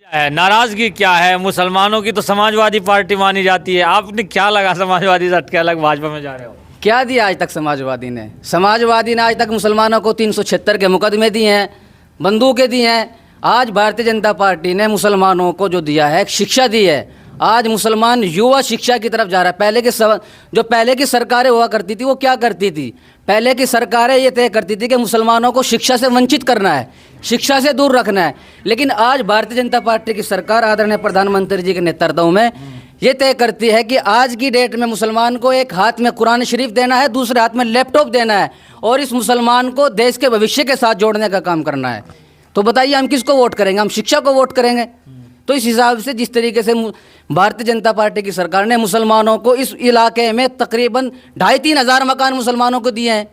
नाराजगी क्या है? मुसलमानों की तो समाजवादी पार्टी मानी जाती है, आपने क्या लगा समाजवादी से हटके अलग भाजपा में जा रहे हो? क्या दिया आज तक समाजवादी ने? समाजवादी ने आज तक मुसलमानों को 376 के मुकदमे दिए हैं, बंदूकें दी हैं। आज भारतीय जनता पार्टी ने मुसलमानों को जो दिया है, शिक्षा दी है। आज मुसलमान युवा शिक्षा की तरफ जा रहा है। जो पहले की सरकारें हुआ करती थी वो क्या करती थी? पहले की सरकारें ये तय करती थी कि मुसलमानों को शिक्षा से वंचित करना है, शिक्षा से दूर रखना है। लेकिन आज भारतीय जनता पार्टी की सरकार आदरणीय प्रधानमंत्री जी के नेतृत्व में ये तय करती है कि आज की डेट में मुसलमान को एक हाथ में कुरान शरीफ देना है, दूसरे हाथ में लैपटॉप देना है और इस मुसलमान को देश के भविष्य के साथ जोड़ने का काम करना है। तो बताइए हम किसको वोट करेंगे? हम शिक्षा को वोट करेंगे। तो इस हिसाब से जिस तरीके से भारतीय जनता पार्टी की सरकार ने मुसलमानों को इस इलाके में तकरीबन 2,500-3 हज़ार मकान मुसलमानों को दिए हैं,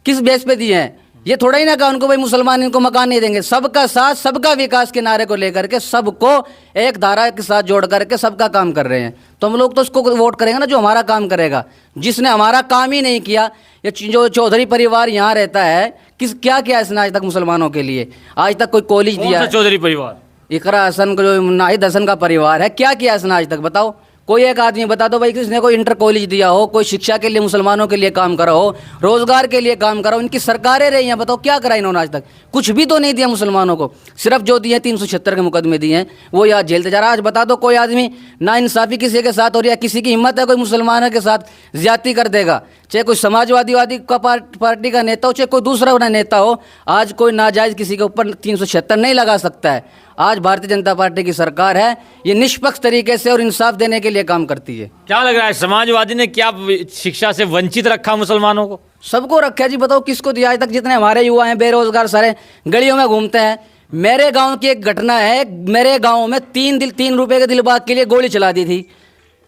किस बेस पे दिए हैं? ये थोड़ा ही ना कहा उनको भाई मुसलमान इनको मकान नहीं देंगे। सबका साथ सबका विकास के नारे को लेकर के सबको एक धारा के साथ जोड़ करके सबका काम कर रहे हैं। तो हम लोग तो उसको वोट करेंगे ना जो हमारा काम करेगा। जिसने हमारा काम ही नहीं किया, या जो चौधरी परिवार यहाँ रहता है, क्या किया इसने आज तक मुसलमानों के लिए? आज तक कोई कॉलेज दिया? चौधरी परिवार इकरा हसन का, जो नाहिद हसन का परिवार है, क्या किया इसने आज तक? बताओ, कोई एक आदमी बता दो भाई किसने कोई इंटर कॉलेज दिया हो, कोई शिक्षा के लिए मुसलमानों के लिए काम करा हो, रोजगार के लिए काम करा हो। इनकी सरकारें रही हैं, बताओ क्या करा इन्होंने? आज तक कुछ भी तो नहीं दिया मुसलमानों को। सिर्फ जो दिए 376 के मुकदमे दिए हैं वो याद झेलते जा रहा है। आज बता दो कोई आदमी नाइंसाफ़ी किसी के साथ हो रही है, किसी की हिम्मत है कोई मुसलमानों के साथ ज्यादती कर देगा, चाहे कोई समाजवादी का पार्टी का नेता हो, चाहे कोई दूसरा नेता हो, आज कोई नाजायज़ किसी के ऊपर 376 नहीं लगा सकता है। आज भारतीय जनता पार्टी की सरकार है, ये निष्पक्ष तरीके से और इंसाफ देने के लिए काम करती है। क्या लग रहा है समाजवादी ने क्या शिक्षा से वंचित रखा मुसलमानों को? सबको रखा है जी। बताओ किसको दिया आज तक? जितने हमारे युवा हैं बेरोजगार सारे गलियों में घूमते हैं। मेरे गांव की एक घटना है, मेरे गांव में 3 रुपए के दिलबाग के लिए गोली चला दी थी।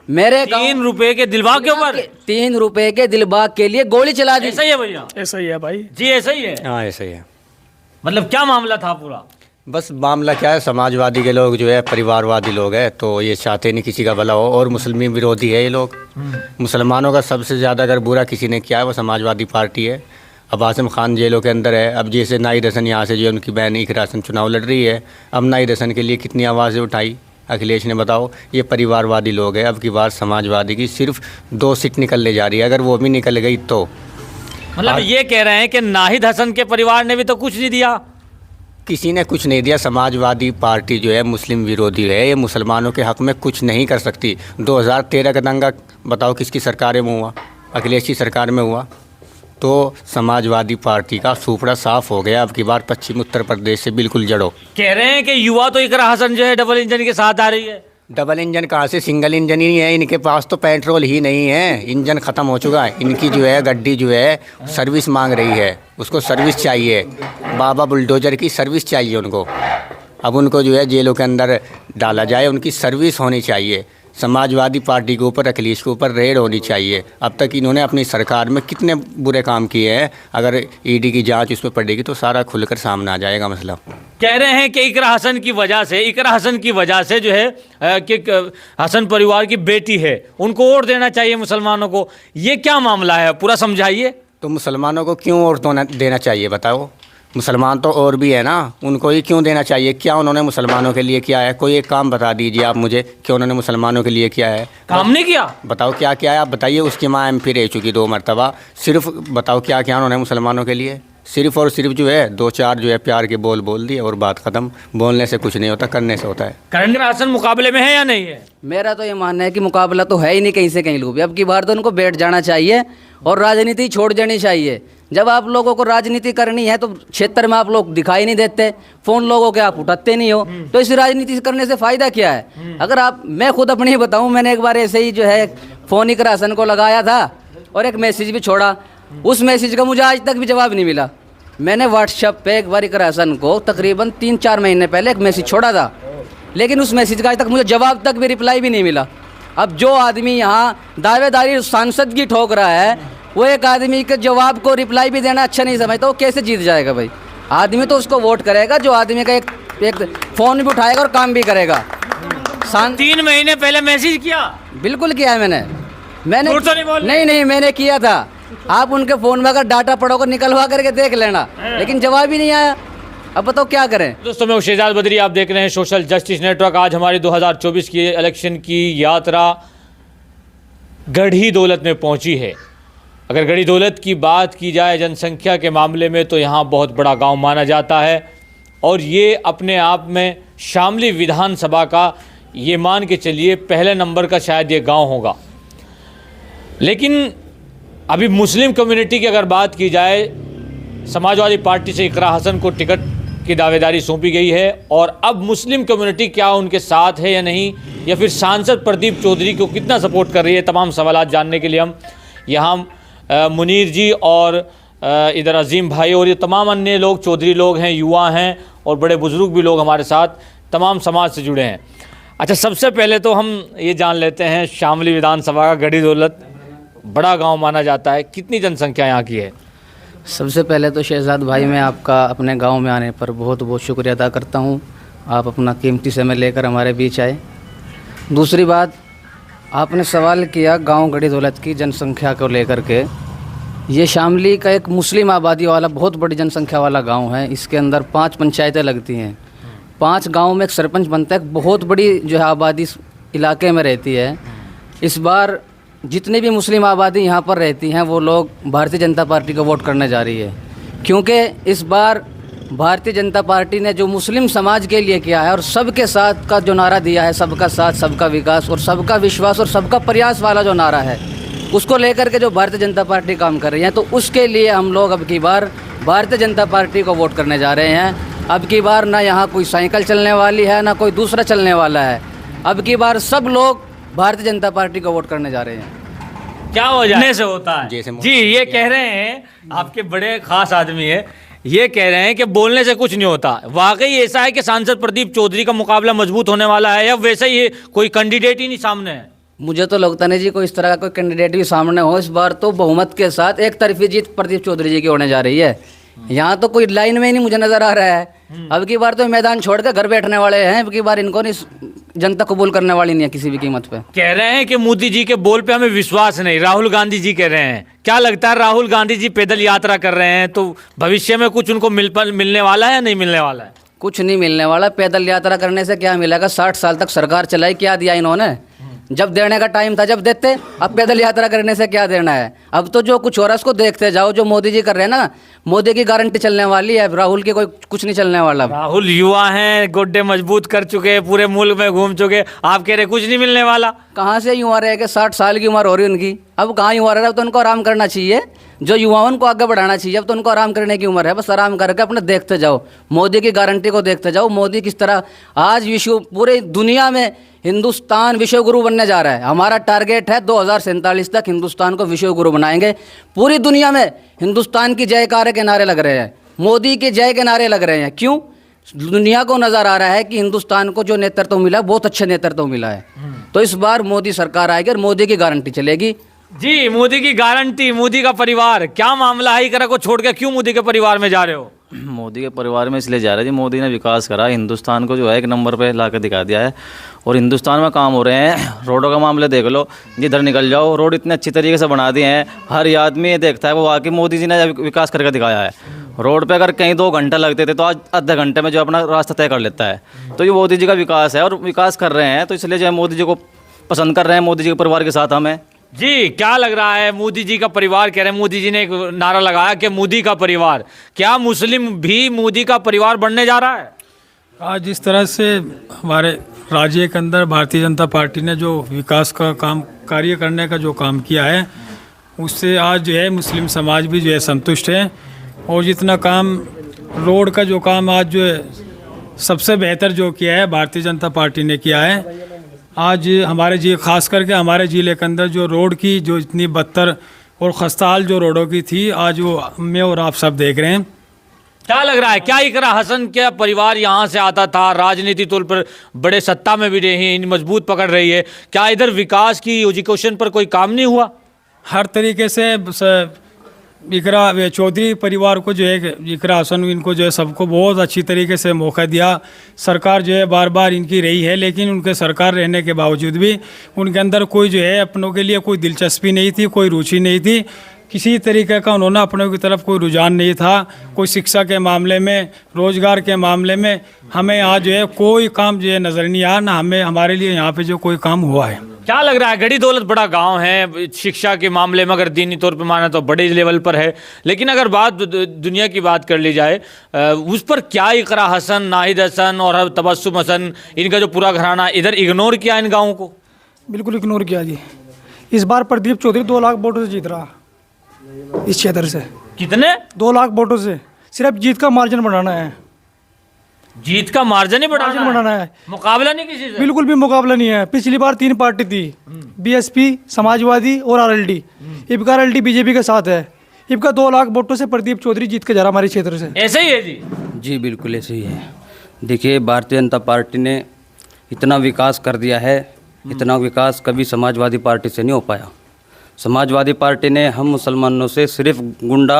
मेरे 3 रुपए के दिलबाग के ऊपर 3 रुपए के दिलबाग के लिए गोली चला दी। ऐसा ही है भैया? ऐसा ही है भाई जी, ऐसा ही है। हाँ ऐसा ही है। मतलब क्या मामला था पूरा? बस मामला क्या है, समाजवादी के लोग जो है परिवारवादी लोग हैं, तो ये चाहते नहीं किसी का भला हो और मुस्लिम विरोधी है ये लोग। मुसलमानों का सबसे ज़्यादा अगर बुरा किसी ने किया है वो समाजवादी पार्टी है। अब आज़म खान जेलों के अंदर है। अब जैसे नाहिद हसन यहाँ से जो उनकी बहन इकरा हसन चुनाव लड़ रही है, अब नाहिद हसन के लिए कितनी आवाज़ें उठाई अखिलेश ने, बताओ। ये परिवारवादी लोग हैं। अब की बार समाजवादी की सिर्फ 2 सीट निकलने जा रही है, अगर वो भी निकल गई तो। मतलब ये कह रहे हैं कि नाहिद हसन के परिवार ने भी तो कुछ नहीं दिया? किसी ने कुछ नहीं दिया। समाजवादी पार्टी जो है मुस्लिम विरोधी है, ये मुसलमानों के हक़ में कुछ नहीं कर सकती। 2013 का दंगा बताओ किसकी सरकार में हुआ? अखिलेश की सरकार में हुआ। तो समाजवादी पार्टी का सुपड़ा साफ हो गया। अब की बार पश्चिम उत्तर प्रदेश से बिल्कुल जड़ो। कह रहे हैं कि युवा तो इकरा हसन जो है डबल इंजन के साथ आ रही है। डबल इंजन कहाँ से? सिंगल इंजन ही है। इनके पास तो पेट्रोल ही नहीं है, इंजन ख़त्म हो चुका है। इनकी जो है गड्डी जो है सर्विस मांग रही है, उसको सर्विस चाहिए। बाबा बुलडोजर की सर्विस चाहिए उनको। अब उनको जो है जेलों के अंदर डाला जाए, उनकी सर्विस होनी चाहिए। समाजवादी पार्टी के ऊपर, अखिलेश के ऊपर रेड होनी चाहिए। अब तक इन्होंने अपनी सरकार में कितने बुरे काम किए हैं, अगर ईडी की जांच उस पर पड़ेगी तो सारा खुलकर सामने आ जाएगा मसला। कह रहे हैं कि इकरा हसन की वजह से जो है कि हसन परिवार की बेटी है, उनको वोट देना चाहिए मुसलमानों को। ये क्या मामला है, पूरा समझाइए। तो मुसलमानों को क्यों वोट देना चाहिए बताओ? मुसलमान तो और भी है ना, उनको ही क्यों देना चाहिए? क्या उन्होंने मुसलमानों के लिए किया है? कोई एक काम बता दीजिए आप मुझे, क्या उन्होंने मुसलमानों के लिए किया है? काम नहीं किया? बताओ क्या किया है, आप बताइए। उसकी माँ MP रह चुकी 2 मरतबा। सिर्फ बताओ क्या किया उन्होंने मुसलमानों के लिए? सिर्फ और सिर्फ जो है 2-4 जो है प्यार के बोल दिए और बात ख़त्म। बोलने से कुछ नहीं होता, करने से होता है। करण हसन मुकाबले में है या नहीं है? मेरा तो ये मानना है कि मुकाबला तो है ही नहीं कहीं से कहीं लोग। अब की बार तो उनको बैठ जाना चाहिए और राजनीति छोड़ देनी चाहिए। जब आप लोगों को राजनीति करनी है तो क्षेत्र में आप लोग दिखाई नहीं देते, फ़ोन लोगों के आप उठाते नहीं हो, तो इस राजनीति करने से फ़ायदा क्या है? अगर मैं खुद अपनी ही बताऊं, मैंने एक बार ऐसे ही जो है फ़ोन इकरा हसन को लगाया था और एक मैसेज भी छोड़ा। उस मैसेज का मुझे आज तक भी जवाब नहीं मिला। मैंने व्हाट्सएप पे एक बार इकरा हसन को तकरीबन 3-4 महीने पहले एक मैसेज छोड़ा था, लेकिन उस मैसेज का आज तक मुझे जवाब तक भी रिप्लाई भी नहीं मिला। अब जो आदमी यहाँ दावेदारी सांसद की ठोक रहा है, वो एक आदमी के जवाब को रिप्लाई भी देना अच्छा नहीं समझता, वो कैसे जीत जाएगा भाई? आदमी तो उसको वोट करेगा जो आदमी का एक फ़ोन भी उठाएगा और काम भी करेगा। 3 महीने पहले मैसेज किया? बिल्कुल किया है मैंने नहीं, मैंने किया था। आप उनके फ़ोन में अगर डाटा पड़ोगे निकलवा करके देख लेना, लेकिन जवाब ही नहीं आया। अब बताओ क्या करें। दोस्तों, मैं शहजाद बदरी, आप देख रहे हैं सोशल जस्टिस नेटवर्क। आज हमारी 2024 की इलेक्शन की यात्रा गढ़ी दौलत में पहुंची है। अगर गढ़ी दौलत की बात की जाए जनसंख्या के मामले में तो यहाँ बहुत बड़ा गांव माना जाता है और ये अपने आप में शामली विधानसभा का ये मान के चलिए पहले नंबर का शायद ये गांव होगा। लेकिन अभी मुस्लिम कम्युनिटी की अगर बात की जाए, समाजवादी पार्टी से इकरा हसन को टिकट की दावेदारी सौंपी गई है और अब मुस्लिम कम्युनिटी क्या उनके साथ है या नहीं, या फिर सांसद प्रदीप चौधरी को कितना सपोर्ट कर रही है, तमाम सवालात जानने के लिए हम यहाँ मुनीर जी और इधर अजीम भाई और ये तमाम अन्य लोग, चौधरी लोग हैं, युवा हैं और बड़े बुज़ुर्ग भी लोग हमारे साथ तमाम समाज से जुड़े हैं। अच्छा, सबसे पहले तो हम ये जान लेते हैं, शामली विधानसभा का गढ़ी दौलत बड़ा गांव माना जाता है, कितनी जनसंख्या यहाँ की है? सबसे पहले तो शहजाद भाई, मैं आपका अपने गांव में आने पर बहुत बहुत शुक्रिया अदा करता हूं। आप अपना कीमती समय लेकर हमारे बीच आए। दूसरी बात, आपने सवाल किया गांव गढ़ी दौलत की जनसंख्या को लेकर के। ये शामली का एक मुस्लिम आबादी वाला बहुत बड़ी जनसंख्या वाला गांव है। इसके अंदर 5 पंचायतें लगती हैं। 5 गांव में एक सरपंच बनता है। बहुत बड़ी जो है आबादी इस इलाके में रहती है। इस बार जितनी भी मुस्लिम आबादी यहाँ पर रहती हैं वो लोग भारतीय जनता पार्टी को वोट करने जा रही है, क्योंकि इस बार भारतीय जनता पार्टी ने जो मुस्लिम समाज के लिए किया है और सबके साथ का जो नारा दिया है, सबका साथ सबका विकास और सबका विश्वास और सबका प्रयास वाला जो नारा है, उसको लेकर के जो भारतीय जनता पार्टी काम कर रही है, तो उसके लिए हम लोग अब की बार भारतीय जनता पार्टी को वोट करने जा रहे हैं। अब की बार ना यहाँ कोई साइकिल चलने वाली है, ना कोई दूसरा चलने वाला है। अब की बार सब लोग भारतीय जनता पार्टी को वोट करने जा रहे हैं। क्या वजह से होता है? जैसे जी, ये कह रहे हैं, आपके बड़े खास आदमी है, ये कह रहे हैं कि बोलने से कुछ नहीं होता। वाकई ऐसा है कि सांसद प्रदीप चौधरी का मुकाबला मजबूत होने वाला है या वैसे ही कोई कैंडिडेट ही नहीं सामने है? मुझे तो लगता नहीं जी कोई इस तरह का कोई कैंडिडेट भी सामने हो। इस बार तो बहुमत के साथ एक तरफी जीत प्रदीप चौधरी जी की होने जा रही है। यहाँ तो कोई लाइन में ही नहीं मुझे नजर आ रहा है। अब की बार तो मैदान छोड़ के घर बैठने वाले हैं। अब की बार इनको नहीं, जनता कबूल करने वाली नहीं है किसी भी कीमत पे। कह रहे हैं कि मोदी जी के बोल पे हमें विश्वास नहीं, राहुल गांधी जी कह रहे हैं। क्या लगता है, राहुल गांधी जी पैदल यात्रा कर रहे हैं तो भविष्य में कुछ उनको मिलने वाला है या नहीं मिलने वाला है? कुछ नहीं मिलने वाला। पैदल यात्रा करने से क्या मिलेगा? 60 साल तक सरकार चलाई, क्या दिया इन्होंने? जब देने का टाइम था जब देते। अब पैदल यात्रा करने से क्या देना है? अब तो जो कुछ हो रहा है उसको देखते जाओ। जो मोदी जी कर रहे हैं ना, मोदी की गारंटी चलने वाली है। राहुल की कोई कुछ नहीं चलने वाला। राहुल युवा हैं, गोड्डे मजबूत कर चुके हैं, पूरे मुल्क में घूम चुके, आप कह रहे कुछ नहीं मिलने वाला? कहाँ से युवा रहे कि 60 साल की उम्र हो रही उनकी। अब कहाँ युवा रह रहा है? अब तो उनको आराम करना चाहिए। जो युवाओं को आगे बढ़ाना चाहिए। अब तो उनको आराम करने की उम्र है। बस आराम करके अपने देखते जाओ, मोदी की गारंटी को देखते जाओ। मोदी किस तरह आज विश्व, पूरे दुनिया में हिंदुस्तान विश्व गुरु बनने जा रहा है। हमारा टारगेट है 2047 तक हिंदुस्तान को विश्व गुरु बनाएंगे। पूरी दुनिया में हिंदुस्तान की जयकार के नारे लग रहे हैं, मोदी के जय के नारे लग रहे हैं। क्यों? दुनिया को नज़र आ रहा है कि हिंदुस्तान को जो नेतृत्व मिला, बहुत अच्छा नेतृत्व मिला है। तो इस बार मोदी सरकार आएगी और मोदी की गारंटी चलेगी। जी, मोदी की गारंटी, मोदी का परिवार, क्या मामला है? इकरा को छोड़ के क्यों मोदी के परिवार में जा रहे हो? मोदी के परिवार में इसलिए जा रहे हैं जी, मोदी ने विकास करा, हिंदुस्तान को जो है एक नंबर पे ला कर दिखा दिया है और हिंदुस्तान में काम हो रहे हैं। रोडों का मामले देख लो, जिधर निकल जाओ रोड इतने अच्छी तरीके से बना दिए हैं, हर आदमी ये देखता है वो वाकई मोदी जी ने विकास करके दिखाया है। रोड पे अगर कहीं 2 घंटे लगते थे तो आज आधे घंटे में जो अपना रास्ता तय कर लेता है। तो ये मोदी जी का विकास है और विकास कर रहे हैं, तो इसलिए जो है मोदी जी को पसंद कर रहे हैं, मोदी जी के परिवार के साथ हमें। जी, क्या लग रहा है? मोदी जी का परिवार कह रहे हैं, मोदी जी ने एक नारा लगाया कि मोदी का परिवार, क्या मुस्लिम भी मोदी का परिवार बनने जा रहा है? आज जिस तरह से हमारे राज्य के अंदर भारतीय जनता पार्टी ने जो विकास का काम, कार्य करने का जो काम किया है, उससे आज जो है मुस्लिम समाज भी जो है संतुष्ट है। और जितना काम रोड का जो काम आज जो है सबसे बेहतर जो किया है भारतीय जनता पार्टी ने किया है। आज हमारे जी खास करके हमारे ज़िले के अंदर जो रोड की जो इतनी बदतर और खस्ताहाल जो रोडों की थी, आज वो मैं और आप सब देख रहे हैं। क्या लग रहा है, क्या इकरा हसन का परिवार यहाँ से आता था, राजनीति तौर पर बड़े सत्ता में भी रही, मजबूत पकड़ रही है, क्या इधर विकास की एजुकेशन पर कोई काम नहीं हुआ? हर तरीके से इकरा चौधरी परिवार को जो है, इकरा हसन इनको जो है सबको बहुत अच्छी तरीके से मौका दिया। सरकार जो है बार बार इनकी रही है, लेकिन उनके सरकार रहने के बावजूद भी उनके अंदर कोई जो है अपनों के लिए कोई दिलचस्पी नहीं थी, कोई रुचि नहीं थी किसी तरीके का उन्होंने अपने की तरफ कोई रुझान नहीं था। कोई शिक्षा के मामले में, रोजगार के मामले में हमें यहाँ जो है कोई काम जो है नज़र नहीं आया, ना हमें हमारे लिए यहाँ पे जो कोई काम हुआ है। क्या लग रहा है, गढ़ी दौलत बड़ा गांव है, शिक्षा के मामले में अगर दीनी तौर पे माना तो बड़े लेवल पर है, लेकिन अगर बात दुनिया की बात कर ली जाए उस पर क्या इकरा हसन, नाहिद हसन और तबस्सुम हसन, इनका जो पूरा घराना इधर इग्नोर किया इन गाँवों को? बिल्कुल इग्नोर किया जी। इस बार प्रदीप चौधरी 2 लाख वोटों से जीत रहा इस क्षेत्र से। कितने? 2 लाख वोटों से। सिर्फ जीत का मार्जिन बढ़ाना है, जीत का मार्जिन ही बढ़ाना है। मुकाबला नहीं किसी से? बिल्कुल भी मुकाबला नहीं है। पिछली बार 3 पार्टी थी, बीएसपी, समाजवादी और आरएलडी। इबका आरएलडी बीजेपी के साथ है। इबका 2 लाख वोटों से प्रदीप चौधरी जीत के जा रहा हमारे क्षेत्र से। ऐसे ही है जी? जी बिल्कुल ऐसे ही है। देखिए, भारतीय जनता पार्टी ने इतना विकास कर दिया है, इतना विकास कभी समाजवादी पार्टी से नहीं हो पाया। समाजवादी पार्टी ने हम मुसलमानों से सिर्फ गुंडा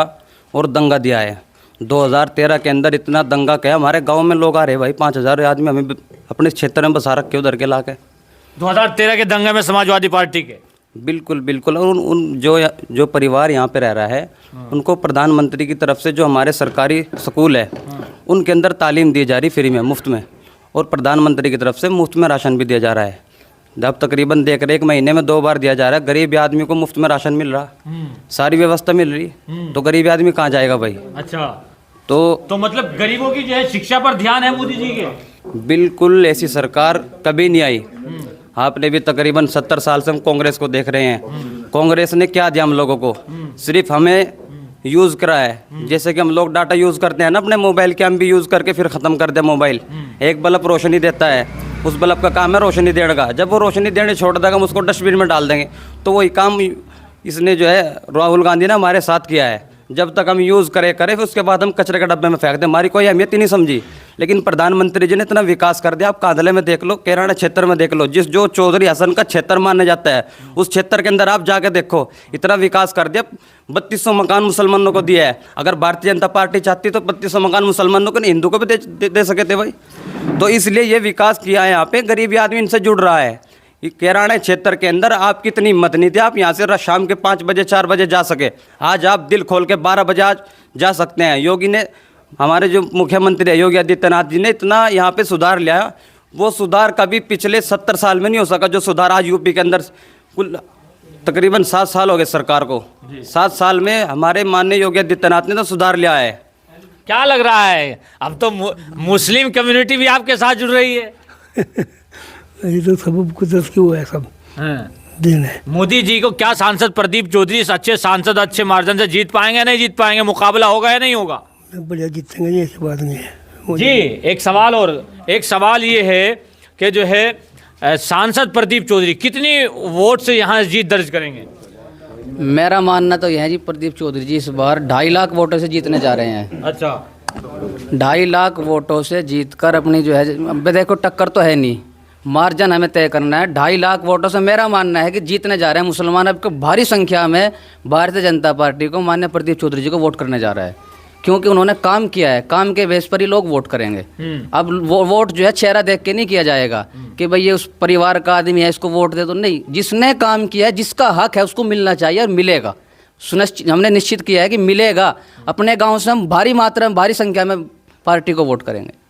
और दंगा दिया है। 2013 के अंदर इतना दंगा क्या, हमारे गांव में लोग आ रहे भाई, 5000 आदमी हमें अपने क्षेत्र में बसा रखे उधर के लाके। 2013 के दंगे में समाजवादी पार्टी के? बिल्कुल बिल्कुल। और उन जो परिवार यहाँ पे रह रहा है, उनको प्रधानमंत्री की तरफ से जो हमारे सरकारी स्कूल है उनके अंदर तालीम दी जा रही फ्री में, मुफ्त में, और प्रधानमंत्री की तरफ से मुफ्त में राशन भी दिया जा रहा है। जब तकरीबन देख रहे 1 महीने में 2 बार दिया जा रहा है। गरीब आदमी को मुफ्त में राशन मिल रहा, सारी व्यवस्था मिल रही, तो गरीब आदमी कहाँ जाएगा भाई? अच्छा, तो मतलब गरीबों की जो है शिक्षा पर ध्यान है मोदी जी के? बिल्कुल ऐसी सरकार कभी नहीं आई। आपने भी तकरीबन 70 साल से हम कांग्रेस को देख रहे हैं। कांग्रेस ने क्या दिया हम लोगों को? सिर्फ हमें यूज़ करा है। जैसे कि हम लोग डाटा यूज़ करते हैं ना अपने मोबाइल के, हम भी यूज़ करके फिर ख़त्म कर दे मोबाइल। एक बल्ब रोशनी देता है, उस बल्ब का काम है रोशनी देने का। जब वो रोशनी देने छोड़ देगा, हम उसको डस्टबिन में डाल देंगे। तो वही काम इसने जो है राहुल गांधी ने हमारे साथ किया है। जब तक हम यूज़ करें फिर उसके बाद हम कचरे के डब्बे में फेंक दें, हमारी कोई अहमियत ही नहीं समझी। लेकिन प्रधानमंत्री जी ने इतना विकास कर दिया। आप कांधले में देख लो, कैराना क्षेत्र में देख लो, जो चौधरी हसन का क्षेत्र माना जाता है, उस क्षेत्र के अंदर आप जाके देखो, इतना विकास कर दिया। 3200 मकान मुसलमानों को दिया है। अगर भारतीय जनता पार्टी चाहती तो 3200 मकान मुसलमानों को नहीं, हिंदू को भी दे सके थे भाई। तो इसलिए ये विकास किया है। यहाँ पे गरीबी आदमी इनसे जुड़ रहा है। कैराना क्षेत्र के अंदर आपकी इतनी हिम्मत नहीं थी, आप यहाँ से शाम के 5 बजे 4 बजे जा सके। आज आप दिल खोल के 12 बजे आज जा सकते हैं। योगी ने, हमारे जो मुख्यमंत्री है योगी आदित्यनाथ जी ने इतना यहाँ पे सुधार लिया, वो सुधार कभी पिछले 70 साल में नहीं हो सका। जो सुधार आज यूपी के अंदर, कुल तकरीबन 7 साल हो गए सरकार को। 7 साल में हमारे माननीय योगी आदित्यनाथ ने तो सुधार लिया है। क्या लग रहा है, अब तो मुस्लिम कम्युनिटी भी आपके साथ जुड़ रही है? ये तो सब कुदरत की वो है, सब दिन है। मोदी जी को क्या सांसद प्रदीप चौधरी अच्छे सांसद अच्छे मार्जिन से जीत पाएंगे नहीं जीत पाएंगे? मुकाबला होगा या नहीं होगा? बढ़िया जीतेंगे, ये ऐसी बात नहीं है जी। एक सवाल ये है कि जो है सांसद प्रदीप चौधरी कितनी वोट से यहाँ जीत दर्ज करेंगे? मेरा मानना तो यह है जी, प्रदीप चौधरी जी इस बार 2.5 लाख वोटों से जीतने जा रहे हैं। अच्छा, 2.5 लाख वोटों से जीतकर अपनी जो है, अब देखो टक्कर तो है नहीं, मार्जिन हमें तय करना है। 2.5 लाख वोटों से मेरा मानना है कि जीतने जा रहे हैं मुसलमान। अब भारी संख्या में भारतीय जनता पार्टी को, माननीय प्रदीप चौधरी जी को वोट करने जा रहा है, क्योंकि उन्होंने काम किया है। काम के बेस पर ही लोग वोट करेंगे। अब वो वोट जो है चेहरा देख के नहीं किया जाएगा कि भाई ये उस परिवार का आदमी है इसको वोट दे, तो नहीं। जिसने काम किया है, जिसका हक है, उसको मिलना चाहिए और मिलेगा। सुनिश्चित हमने निश्चित किया है कि मिलेगा। अपने गाँव से हम भारी मात्रा में, भारी संख्या में पार्टी को वोट करेंगे।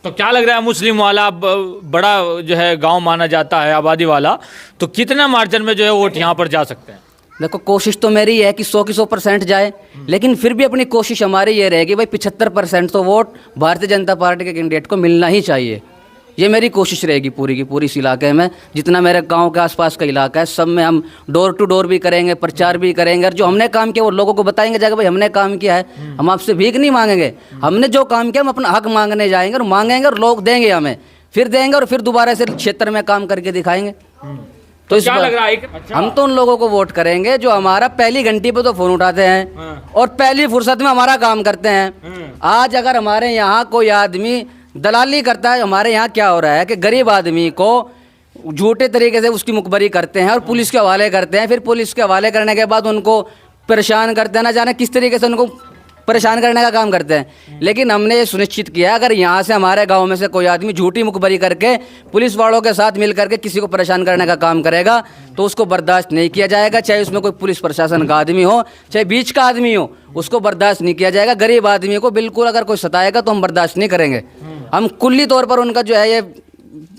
तो क्या लग रहा है, मुस्लिम वाला बड़ा जो है गांव माना जाता है, आबादी वाला, तो कितना मार्जिन में जो है वोट यहाँ पर जा सकते हैं? देखो, कोशिश तो मेरी है कि 100 की 100% जाए, लेकिन फिर भी अपनी कोशिश हमारी ये रहेगी भाई 75% तो वोट भारतीय जनता पार्टी के कैंडिडेट को मिलना ही चाहिए। ये मेरी कोशिश रहेगी पूरी की पूरी इस इलाके में। जितना मेरे गांव के आसपास का इलाका है, सब में हम डोर टू डोर भी करेंगे, प्रचार भी करेंगे, और जो हमने काम किया वो लोगों को बताएंगे जाकर भाई हमने काम किया है। हम आपसे भीख नहीं मांगेंगे, हमने जो काम किया हम अपना हक मांगने जाएंगे और मांगेंगे, और लोग देंगे हमें, फिर देंगे और फिर दोबारा से क्षेत्र में काम करके दिखाएंगे। तो इस क्या बार लग रहा है? अच्छा। हम तो उन लोगों को वोट करेंगे जो हमारा पहली घंटी पे तो फ़ोन उठाते हैं और पहली फुर्सत में हमारा काम करते हैं। आज अगर हमारे यहाँ कोई आदमी दलाली करता है, हमारे यहाँ क्या हो रहा है कि गरीब आदमी को झूठे तरीके से उसकी मुखबरी करते हैं और पुलिस के हवाले करते हैं। फिर पुलिस के हवाले करने के बाद उनको परेशान करते हैं, ना जाने किस तरीके से उनको परेशान करने का काम करते हैं। लेकिन हमने ये सुनिश्चित किया अगर यहाँ से हमारे गांव में से कोई आदमी झूठी मुखबरी करके पुलिस वालों के साथ मिल करके किसी को परेशान करने का काम करेगा तो उसको बर्दाश्त नहीं किया जाएगा, चाहे उसमें कोई पुलिस प्रशासन का आदमी हो चाहे बीच का आदमी हो, उसको बर्दाश्त नहीं किया जाएगा। गरीब आदमी को बिल्कुल अगर कोई सताएगा तो हम बर्दाश्त नहीं करेंगे। हम कुल्ली तौर पर उनका जो है ये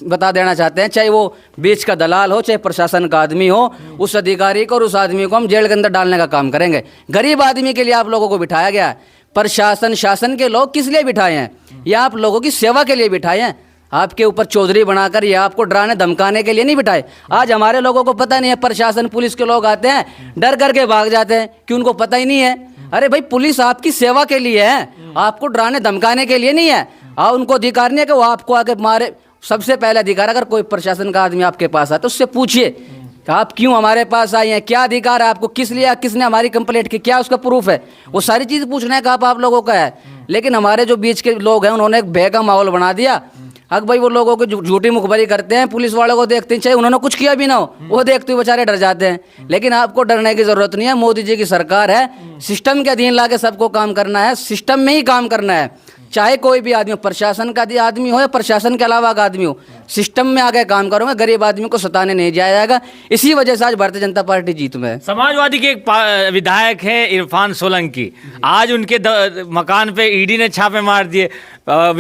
बता देना चाहते हैं, चाहे वो बीच का दलाल हो चाहे प्रशासन का आदमी हो, उस अधिकारी को और उस आदमी को हम जेल के अंदर डालने का काम करेंगे। गरीब आदमी के लिए आप लोगों को बिठाया गया है। प्रशासन शासन के लोग किस लिए बिठाए हैं? ये आप लोगों की सेवा के लिए बिठाए हैं। आपके ऊपर चौधरी बनाकर या आपको डराने धमकाने के लिए नहीं बिठाए। आज हमारे लोगों को पता नहीं है, प्रशासन पुलिस के लोग आते हैं डर करके भाग जाते हैं कि उनको पता ही नहीं है। अरे भाई, पुलिस आपकी सेवा के लिए है, आपको डराने धमकाने के लिए नहीं है। उनको अधिकार नहीं है कि वो आपको आके मारे। सबसे पहले अधिकार, अगर कोई प्रशासन का आदमी आपके पास आता है तो उससे पूछिए कि आप क्यों हमारे पास आए हैं, क्या अधिकार है आपको, किस लिए, किसने हमारी कंप्लेंट की, क्या उसका प्रूफ है। वो सारी चीज़ पूछने का आप लोगों का है। लेकिन हमारे जो बीच के लोग हैं उन्होंने एक भय का माहौल बना दिया। अब भाई वो लोगों की झूठी मुखबरी करते हैं, पुलिस वालों को देखते हैं, चाहे उन्होंने कुछ किया भी ना हो, वो देखते हुए बेचारे डर जाते हैं। लेकिन आपको डरने की जरूरत नहीं है। मोदी जी की सरकार है, सिस्टम के अधीन लाके सबको काम करना है, सिस्टम में ही काम करना है। चाहे कोई भी आदमी हो, प्रशासन का आदमी हो या प्रशासन के अलावा का आदमी हो, सिस्टम में आके काम करूंगा। गरीब आदमी को सताने नहीं जाया जाएगा। इसी वजह से आज भारतीय जनता पार्टी जीत में है। समाजवादी के एक विधायक हैं इरफान सोलंकी, आज उनके मकान पे ईडी ने छापे मार दिए।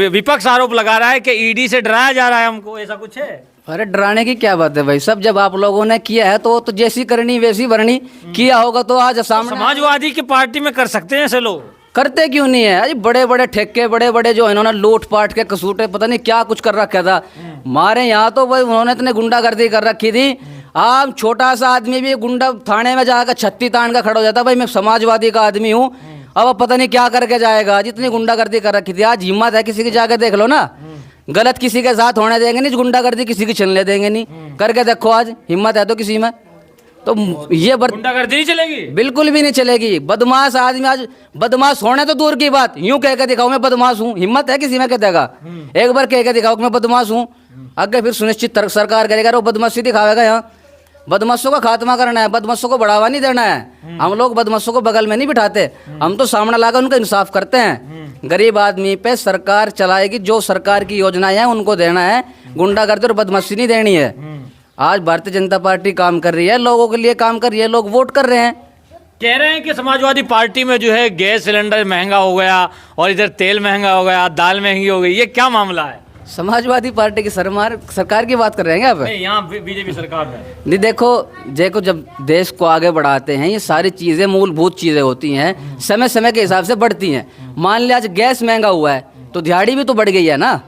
विपक्ष आरोप लगा रहा है कि ईडी से डराया जा रहा है हमको, ऐसा कुछ है? अरे डराने की क्या बात है भाई, सब जब आप लोगों ने किया है तो जैसी करनी वैसी भरनी, किया होगा तो आज सामने। समाजवादी की पार्टी में कर सकते हैं ऐसे लोग, करते क्यों नहीं है? अरे बड़े बड़े ठेके, बड़े बड़े जो इन्होंने लूट पाट के कसूटे पता नहीं क्या कुछ कर रखा था। हमारे यहाँ तो भाई उन्होंने इतने गुंडागर्दी कर रखी थी। आप छोटा सा आदमी भी गुंडा थाने में जाकर छत्ती तान का खड़ा हो जाता, भाई मैं समाजवादी का आदमी हूँ, अब पता नहीं क्या करके जाएगा। जितनी गुंडागर्दी कर रखी थी, आज हिम्मत है किसी की जाके देख लो ना। गलत किसी के साथ होने देंगे नहीं, गुंडागर्दी किसी की चलने देंगे नहीं। करके देखो, आज हिम्मत है तो किसी में, तो ये गुंडागर्दी नहीं चलेगी, बिल्कुल भी नहीं चलेगी। बदमाश आदमी, आज बदमाश होने तो दूर की बात, यूं कह के दिखाओ मैं बदमाश हूँ, हिम्मत है किसी में कह देगा? एक बार कह के दिखाओ कि मैं बदमाश हूँ, आगे फिर सुनिश्चित सरकार करेगा, वो बदमाशी दिखावेगा। यहाँ बदमाशों का खात्मा करना है, बदमाशों को बढ़ावा नहीं देना है। हम लोग बदमाशों को बगल में नहीं बिठाते, हम तो सामने लाकर उनका इंसाफ करते हैं। गरीब आदमी पे सरकार चलाएगी, जो सरकार की योजनाएं हैं उनको देना है, गुंडागर्दी और बदमाशी नहीं देनी है। आज भारतीय जनता पार्टी काम कर रही है, लोगों के लिए काम कर रही है, लोग वोट कर रहे हैं। कह रहे हैं कि समाजवादी पार्टी में जो है गैस सिलेंडर महंगा हो गया और इधर तेल महंगा हो गया, दाल महंगी हो गई, ये क्या मामला है? समाजवादी पार्टी की सरकार की बात कर रहे हैं आप? नहीं, यहाँ बीजेपी सरकार में नहीं, देखो जब देश को आगे बढ़ाते हैं, ये सारी चीज़ें मूलभूत चीज़ें होती हैं, समय समय के हिसाब से बढ़ती हैं। मान लिया आज गैस महंगा हुआ है तो दिहाड़ी भी तो बढ़ गई है ना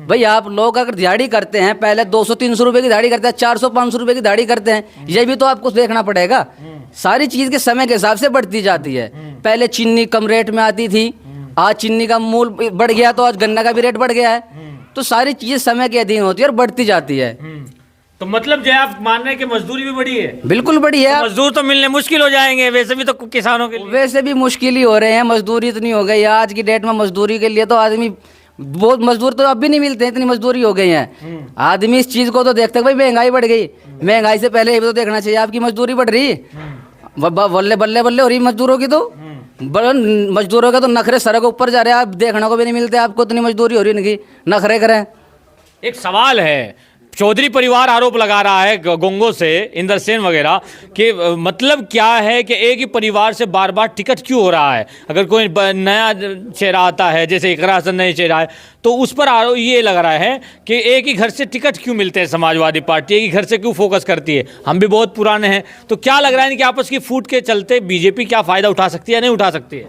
भाई। आप लोग अगर दिहाड़ी करते हैं, पहले 200-300 रुपये की दिहाड़ी करते हैं, 400-500 रुपये की दिहाड़ी करते हैं, ये भी तो आपको देखना पड़ेगा। सारी चीज़ के समय के हिसाब से बढ़ती जाती है। पहले चीनी कम रेट में आती थी, आज चीनी का मूल बढ़ गया तो आज गन्ना का भी रेट बढ़ गया है। तो सारी चीज़ें समय के अधीन होती है और बढ़ती जाती है। तो मतलब जो आप मान रहे हैं कि मजदूरी भी बढ़ी है? बिल्कुल बढ़ी है। मजदूर तो मिलने मुश्किल हो जाएंगे, वैसे भी तो किसानों के लिए वैसे भी मुश्किल ही हो रहे हैं। मजदूरी इतनी हो गई है आज की डेट में, मजदूरी के लिए तो आदमी बहुत, मजदूर तो अब भी नहीं मिलते हैं, इतनी मजदूरी हो गई है। आदमी इस चीज़ को तो देखते भाई महंगाई बढ़ गई, महंगाई से पहले ये भी तो देखना चाहिए आपकी मजदूरी बढ़ रही, बल्ले बल्ले बल्ले हो रही मजदूरों की। तो मजदूरों के तो नखरे सड़क ऊपर जा रहे हैं, आप देखने को भी नहीं मिलते आपको, इतनी मजदूरी हो रही इनकी, नखरे करें। एक सवाल है, चौधरी परिवार आरोप लगा रहा है गोंगो से, इंदर सेन वगैरह कि मतलब क्या है कि एक ही परिवार से बार बार टिकट क्यों हो रहा है? अगर कोई नया चेहरा आता है, जैसे इकरा हसन नया चेहरा है, तो उस पर आरोप ये लग रहा है कि एक ही घर से टिकट क्यों मिलते हैं? समाजवादी पार्टी एक ही घर से क्यों फोकस करती है? हम भी बहुत पुराने हैं, तो क्या लग रहा है कि आपस की फूट के चलते बीजेपी क्या फ़ायदा उठा सकती है या नहीं उठा सकती है?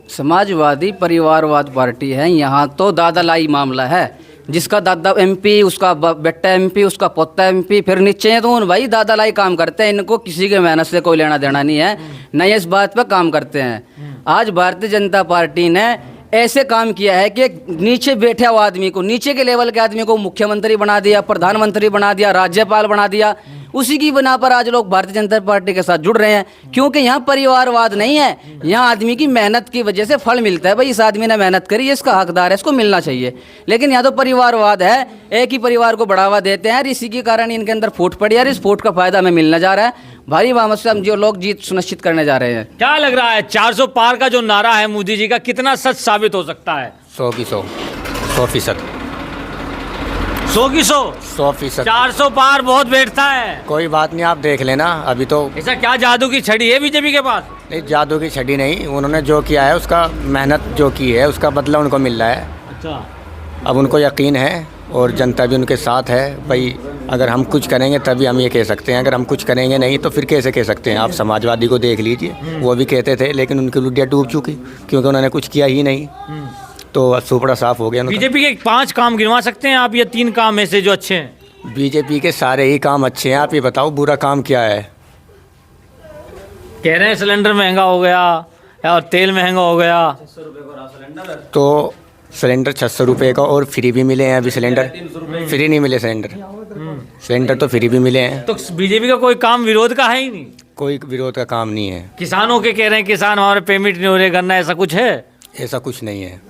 समाजवादी परिवारवाद पार्टी है, यहाँ तो दादालाई मामला है। जिसका दादा एमपी, उसका बेटा एमपी, उसका पोता एमपी, फिर नीचे तो भाई दादालाई काम करते हैं। इनको किसी के मेहनत से कोई लेना देना नहीं है, न इस बात पर काम करते हैं। आज भारतीय जनता पार्टी ने ऐसे काम किया है कि नीचे बैठे हुए आदमी को, नीचे के लेवल के आदमी को मुख्यमंत्री बना दिया, प्रधानमंत्री बना दिया, राज्यपाल बना दिया। उसी की बना पर आज लोग भारतीय जनता पार्टी के साथ जुड़ रहे हैं, क्योंकि यहाँ परिवारवाद नहीं है, यहाँ आदमी की मेहनत की वजह से फल मिलता है। भाई इस आदमी ने मेहनत करी, इसका हकदार है, इसको मिलना चाहिए। लेकिन यहाँ तो परिवारवाद है, एक ही परिवार को बढ़ावा देते हैं, इसी के कारण इनके अंदर फूट पड़ी है और इस फूट का फायदा हमें मिलने जा रहा है। भारी बहुमत से हम जो लोग जीत सुनिश्चित करने जा रहे हैं। क्या लग रहा है 400 पार का जो नारा है मोदी जी का, कितना सच साबित हो सकता है? 100% 100%। 100 की 100? 100%। 400 पार बहुत बैठता है। कोई बात नहीं, आप देख लेना। अभी तो ऐसा क्या जादू की छड़ी है बीजेपी के पास? नहीं, जादू की छड़ी नहीं, उन्होंने जो किया है उसका मेहनत जो की है उसका बदला उनको मिल रहा है। अच्छा, अब उनको यकीन है और जनता भी उनके साथ है। भाई अगर हम कुछ करेंगे तभी हम ये कह सकते हैं, अगर हम कुछ करेंगे नहीं तो फिर कैसे कह सकते हैं? आप समाजवादी को देख लीजिए, वो भी कहते थे लेकिन उनकी लुडिया डूब चुकी क्योंकि उन्होंने कुछ किया ही नहीं। तो सुपड़ा साफ हो गया उनका। बीजेपी के 5 काम गिनवा सकते हैं आप, या 3 काम में से जो अच्छे हैं? बीजेपी के सारे ही काम अच्छे हैं, आप ये बताओ बुरा काम क्या है? कह रहे हैं सिलेंडर महंगा हो गया और तेल महंगा हो गया। तो सिलेंडर 600 रुपये का और फ्री भी मिले हैं। अभी सिलेंडर फ्री नहीं मिले, सिलेंडर तो फ्री भी मिले हैं। तो बीजेपी का कोई काम विरोध का है ही नहीं? कोई विरोध का काम नहीं है। किसानों के कह रहे हैं किसान हमारे पेमेंट नहीं हो रहे, गन्ना, ऐसा कुछ है? ऐसा कुछ नहीं है।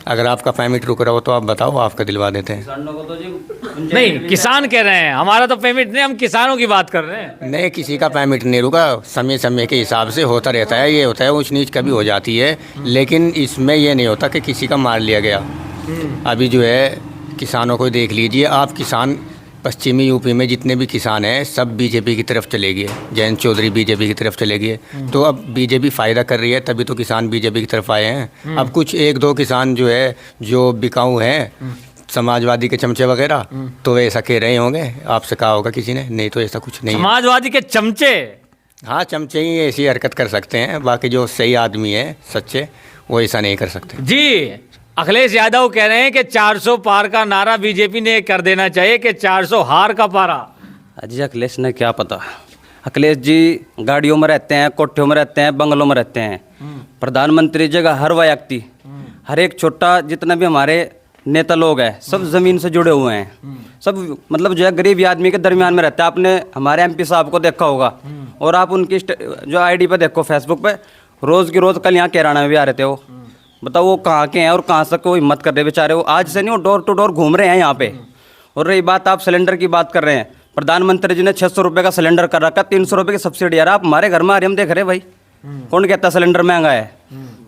अगर आपका पेमेंट रुक रहा हो तो आप बताओ, आपका दिलवा देते हैं। नहीं, किसान कह रहे हैं हमारा तो पेमेंट नहीं, हम किसानों की बात कर रहे हैं। नहीं, किसी का पेमेंट नहीं रुका, समय समय के हिसाब से होता रहता है। ये होता है ऊंच नीच कभी हो जाती है, लेकिन इसमें ये नहीं होता कि किसी का मार लिया गया। अभी जो है किसानों को देख लीजिए आप, किसान पश्चिमी यूपी में जितने भी किसान हैं सब बीजेपी की तरफ चले गए। जयंत चौधरी बीजेपी की तरफ चले गए, तो अब बीजेपी फ़ायदा कर रही है, तभी तो किसान बीजेपी की तरफ आए हैं। अब कुछ 1-2 किसान जो है जो बिकाऊ हैं, समाजवादी के चमचे वगैरह, तो वे ऐसा कह रहे होंगे, आपसे कहा होगा किसी ने, नहीं तो ऐसा कुछ नहीं है। समाजवादी के चमचे? हाँ, चमचे ही ऐसी हरकत कर सकते हैं, बाकी जो सही आदमी है सच्चे वो ऐसा नहीं कर सकते। जी, अखिलेश यादव कह रहे हैं कि 400 पार का नारा बीजेपी ने कर देना चाहिए कि 400 हार का पारा। अजी अखिलेश ने क्या पता, अखिलेश जी गाड़ियों में रहते हैं, कोठियों में रहते हैं, बंगलों में रहते हैं। प्रधानमंत्री जगह हर व्यक्ति, हर एक छोटा जितना भी हमारे नेता लोग हैं सब ज़मीन से जुड़े हुए हैं। सब मतलब जो है गरीब आदमी के दरमियान में रहता है। आपने हमारे एमपी साहब को देखा होगा, और आप उनकी जो आईडी पे देखो फेसबुक पे, रोज़ की रोज़, कल यहाँ कैराना में भी आ रहे थे वो। बताओ वो कहाँ के हैं और कहाँ से कोई हिम्मत कर रहे बेचारे। वो आज से नहीं, वो डोर टू डोर घूम रहे हैं यहाँ पे। और रही बात आप सिलेंडर की बात कर रहे हैं, प्रधानमंत्री जी ने 600 रुपये का सिलेंडर कर रखा, 300 रुपये की सब्सिडी आ रहा। आप हमारे घर में आ रहे, हम देख रहे भाई, कौन कहता सिलेंडर महंगा है?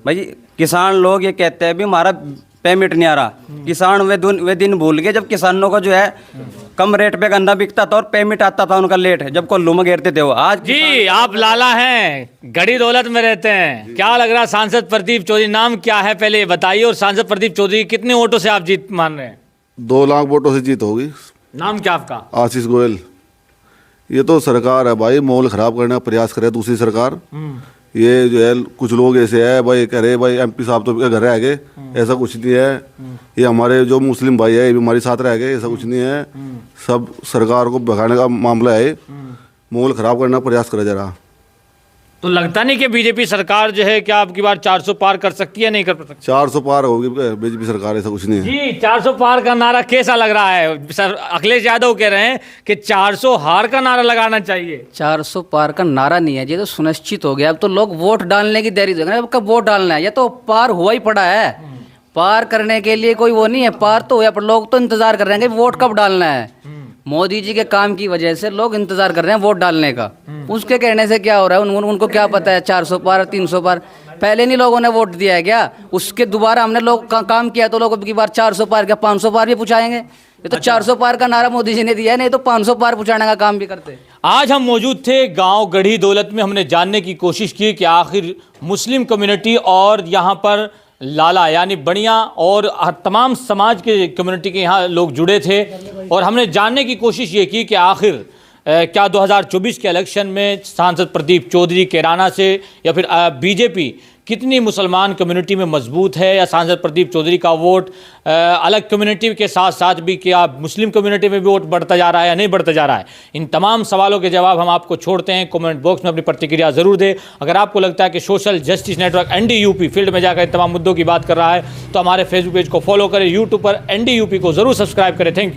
भाई किसान लोग ये कहते हैं भी हमारा पेमेंट नहीं आ रहा। किसान वे दिन भूल गए जब किसानों का जो है कम रेट पे गन्ना बिकता था और पेमेंट आता था उनका लेट, जब कोल्लू में घेरते थे वो। आज जी, आप लाला हैं, गढ़ी दौलत में रहते हैं, क्या लग रहा है सांसद प्रदीप चौधरी, नाम क्या है पहले ये बताइए, और सांसद प्रदीप चौधरी कितने वोटों से आप जीत मान रहे हैं? 2 लाख वोटों से जीत होगी। नाम क्या आपका? आशीष गोयल। ये तो सरकार है भाई, माहौल खराब करने का प्रयास करे दूसरी सरकार। ये जो है कुछ लोग ऐसे है भाई, कह रहे भाई एमपी साहब तो घर रह गए, ऐसा कुछ नहीं है। ये हमारे जो मुस्लिम भाई है ये भी हमारे साथ रह गए, ऐसा कुछ नहीं है। सब सरकार को भगाने का मामला है, माहौल खराब करने का प्रयास करे जरा। तो लगता नहीं कि बीजेपी सरकार जो है क्या आपकी बार 400 पार कर सकती है, नहीं कर सकती? 400 पार होगी बीजेपी सरकार, ऐसा कुछ नहीं है। जी, 400 पार का नारा कैसा लग रहा है सर? अखिलेश यादव कह रहे हैं कि 400 हार का नारा लगाना चाहिए। 400 पार का नारा नहीं है, ये तो सुनिश्चित हो गया। अब तो लोग वोट डालने की देरी, अब कब वोट डालना है? ये तो पार हुआ ही पड़ा है। पार करने के लिए कोई वो नहीं है, पार तो हुआ, पर लोग तो इंतजार कर रहे हैं कि वोट कब डालना है। मोदी जी के काम की वजह से लोग इंतजार कर रहे हैं वोट डालने का। उसके कहने से क्या हो रहा है? उनको क्या पता है 400 पार 300 पार? पहले नहीं लोगों ने वोट दिया है क्या? उसके दोबारा हमने लोग काम किया तो लोगों की बार 400 पार क्या 500 पार भी पूछाएंगे? ये तो 400 पार का नारा मोदी जी ने दिया है, नहीं तो 500 पार पूछाने का काम भी करते। आज हम मौजूद थे गांव गढ़ी दौलत में। हमने जानने की कोशिश की कि आखिर मुस्लिम कम्युनिटी और यहाँ पर लाला यानी बनिया और तमाम समाज के कम्युनिटी के यहाँ लोग जुड़े थे, और हमने जानने की कोशिश ये की कि आखिर क्या 2024 के इलेक्शन में सांसद प्रदीप चौधरी कैराना से या फिर बीजेपी कितनी मुसलमान कम्युनिटी में मजबूत है, या सांसद प्रदीप चौधरी का वोट अलग कम्युनिटी के साथ साथ भी क्या मुस्लिम कम्युनिटी में भी वोट बढ़ता जा रहा है या नहीं बढ़ता जा रहा है। इन तमाम सवालों के जवाब हम आपको छोड़ते हैं। कमेंट बॉक्स में अपनी प्रतिक्रिया ज़रूर दें। अगर आपको लगता है कि social justice network NDUP field में जाकर इन तमाम मुद्दों की बात कर रहा है तो हमारे फेसबुक पेज को फॉलो करें, यूट्यूब पर NDUP को ज़रूर सब्सक्राइब करें। Thank you.